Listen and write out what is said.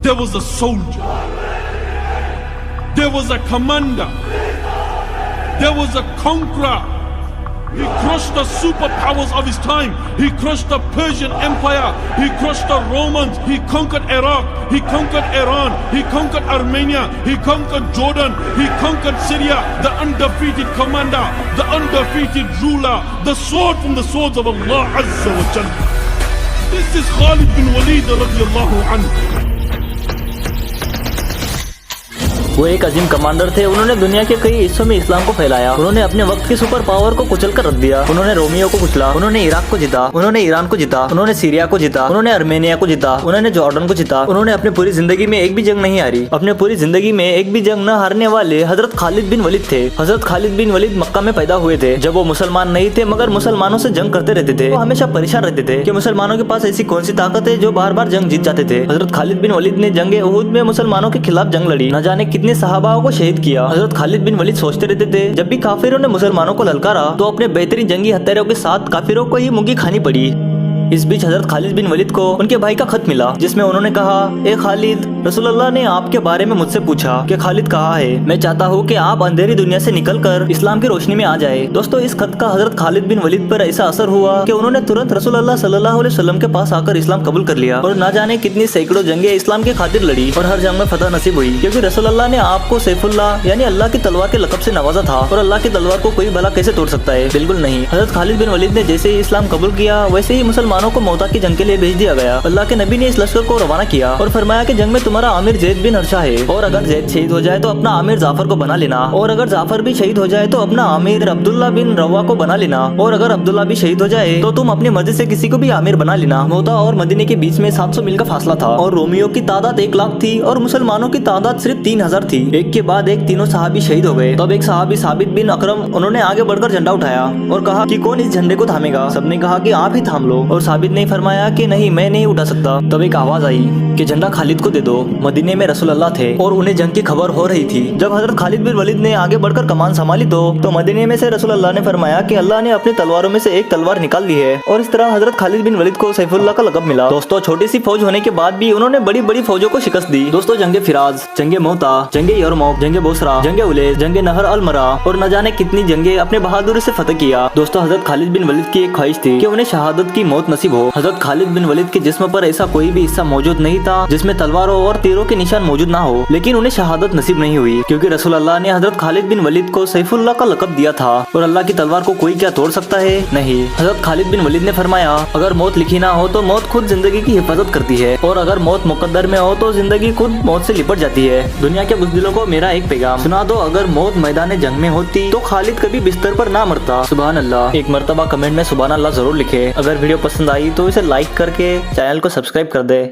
There was a soldier. There was a commander. There was a conqueror. He crushed the superpowers of his time. He crushed the Persian Empire. He crushed the Romans. He conquered Iraq. He conquered Iran. He conquered Armenia. He conquered Jordan. He conquered Syria. The undefeated commander. The undefeated ruler. The sword from the swords of Allah Azza wa Jal. This is Khalid bin Walid radiyallahu anhu. وہ ایک عظیم commander تھے. انہوں نے دنیا کے کئی حصوں میں اسلام کو پھیلایا. انہوں نے اپنے وقت کے سپر پاور کو کچل کر رکھ دیا. انہوں نے رومیوں کو کچلا. انہوں نے عراق کو جیتا. انہوں نے ایران کو جیتا. انہوں نے سیریا کو جیتا. انہوں نے ارمینیا کو جیتا. انہوں نے جارڈن کو جیتا. انہوں نے اپنی پوری زندگی میں ایک بھی جنگ نہیں ہاری. اپنے پوری زندگی میں ایک بھی جنگ نہ ہارنے والے حضرت خالد بن ولید تھے. حضرت خالد بن ولید مکہ میں پیدا ہوئے تھے جب وہ مسلمان نہیں تھے, مگر مسلمانوں سے جنگ کرتے رہتے تھے. وہ ہمیشہ پریشان رہتے تھے کہ مسلمانوں کے پاس ایسی کون سی طاقت ہے جو بار بار جنگ جیت جاتے تھے. حضرت خالد بن ولید نے جنگ احد میں مسلمانوں کے خلاف جنگ لڑی. نہ جانے کتنے صحابہ کو شہید کیا. حضرت خالد بن ولید سوچتے رہتے تھے جب بھی کافروں نے مسلمانوں کو للکارا تو اپنے بہترین جنگی ہتھیاروں کے ساتھ کافروں کو ہی منگی کھانی پڑی. اس بیچ حضرت خالد بن ولید کو ان کے بھائی کا خط ملا جس میں انہوں نے کہا, اے خالد, رسول اللہ نے آپ کے بارے میں مجھ سے پوچھا کہ خالد کہاں ہے. میں چاہتا ہوں کہ آپ اندھیری دنیا سے نکل کر اسلام کی روشنی میں آ جائے. دوستو, اس خط کا حضرت خالد بن ولید پر ایسا اثر ہوا کہ انہوں نے ترنت رسول اللہ صلی اللہ علیہ وسلم کے پاس آ کر اسلام قبول کر لیا. اور نہ جانے کتنی سینکڑوں جنگیں اسلام کی خاطر لڑی اور ہر جنگ میں فتح نصیب ہوئی, کیونکہ رسول اللہ نے آپ کو سیف اللہ یعنی اللہ کی تلوار کے لقب سے نوازا تھا. اور اللہ کی تلوار کو کوئی بھلا کیسے توڑ سکتا ہے؟ بالکل نہیں. حضرت خالد بن ولید نے جیسے ہی اسلام قبول کیا ویسے ہی مسلمانوں کو موتا کی جنگ کے لیے بھیج دیا گیا. اللہ کے نبی نے اس لشکر کو روانہ کیا اور فرمایا کہ جنگ میں تمہارا عامر زید بن ہرشہ ہے, اور اگر زید شہید ہو جائے تو اپنا عامر جعفر کو بنا لینا, اور اگر جعفر بھی شہید ہو جائے تو اپنا عامر عبداللہ بن روا کو بنا لینا, اور اگر عبداللہ بھی شہید ہو جائے تو تم اپنی مرضی سے کسی کو بھی عامر بنا لینا. موتا اور مدینے کے بیچ میں 700 میل کا فاصلہ تھا, اور رومیوں کی تعداد 1 لاکھ تھی اور مسلمانوں کی تعداد صرف 3000 تھی. ایک کے بعد ایک تینوں صحابی شہید ہو گئے. تب ایک صحابی ثابت بن اکرم, انہوں نے آگے بڑھ کر جھنڈا اٹھایا اور کہا کہ کون اس جھنڈے کو تھامے گا؟ سب نے کہا کہ آپ ہی تھام لو, اور ثابت نے فرمایا کہ نہیں, میں نہیں اٹھا سکتا. تب ایک آواز آئی کہ جھنڈا خالد کو دے دو. مدینے میں رسول اللہ تھے اور انہیں جنگ کی خبر ہو رہی تھی. جب حضرت خالد بن ولید نے آگے بڑھ کر کمان سنبھالی تو مدینے میں سے رسول اللہ نے فرمایا کہ اللہ نے اپنی تلواروں میں سے ایک تلوار نکال دی ہے, اور اس طرح حضرت خالد بن ولید کو سیف اللہ کا لقب ملا. دوستو, چھوٹی سی فوج ہونے کے بعد بھی انہوں نے بڑی بڑی فوجوں کو شکست دی. دوستو, جنگ فراز, جنگ موتا, جنگ یرموک, جنگ بوسرا, جنگ اولیس, جنگ نہر المرا اور نہ جانے کتنی جنگیں اپنے بہادری سے فتح کیا. دوستو, حضرت خالد بن ولید کی ایک خواہش تھی کہ انہیں شہادت کی موت نصیب ہو. حضرت خالد بن ولید کے جسم پر ایسا کوئی بھی حصہ موجود نہیں تھا جس میں تلواروں اور تیروں کے نشان موجود نہ ہو, لیکن انہیں شہادت نصیب نہیں ہوئی, کیونکہ رسول اللہ نے حضرت خالد بن ولید کو سیف اللہ کا لقب دیا تھا. اور اللہ کی تلوار کو کوئی کیا توڑ سکتا ہے؟ نہیں. حضرت خالد بن ولید نے فرمایا, اگر موت لکھی نہ ہو تو موت خود زندگی کی حفاظت کرتی ہے, اور اگر موت مقدر میں ہو تو زندگی خود موت سے لپٹ جاتی ہے. دنیا کے بزدلوں کو میرا ایک پیغام سنا دو, اگر موت میدان جنگ میں ہوتی تو خالد کبھی بستر پر نہ مرتا. سبحان اللہ. ایک مرتبہ کمنٹ میں سبحان اللہ ضرور لکھے. اگر ویڈیو پسند آئی تو اسے لائک کر کے چینل کو سبسکرائب کر دے.